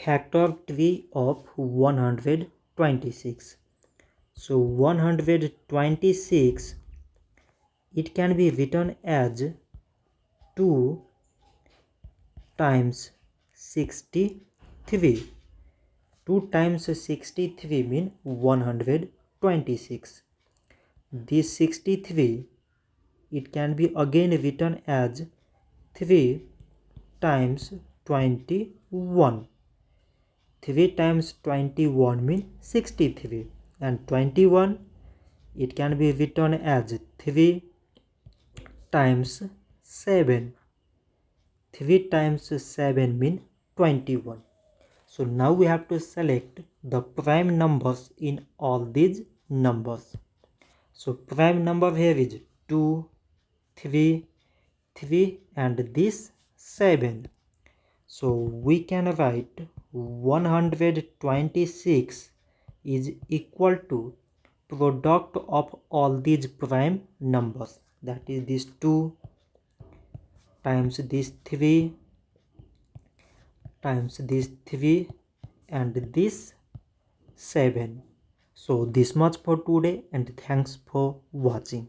factor of 126. So 126, it can be written as 2 times 63. 2 times 63 means 126. This 63, it can be again written as 3 times 21. 3 times 21 means 63, and 21, it can be written as 3 times 7. 3 times 7 means 21. So now we have to select the prime numbers in all these numbers. So prime number here is 2, 3, 3 and this 7. So we can write 126 is equal to product of all these prime numbers, that is this 2 times this 3 times this 3 and this 7. So this much for today, and thanks for watching.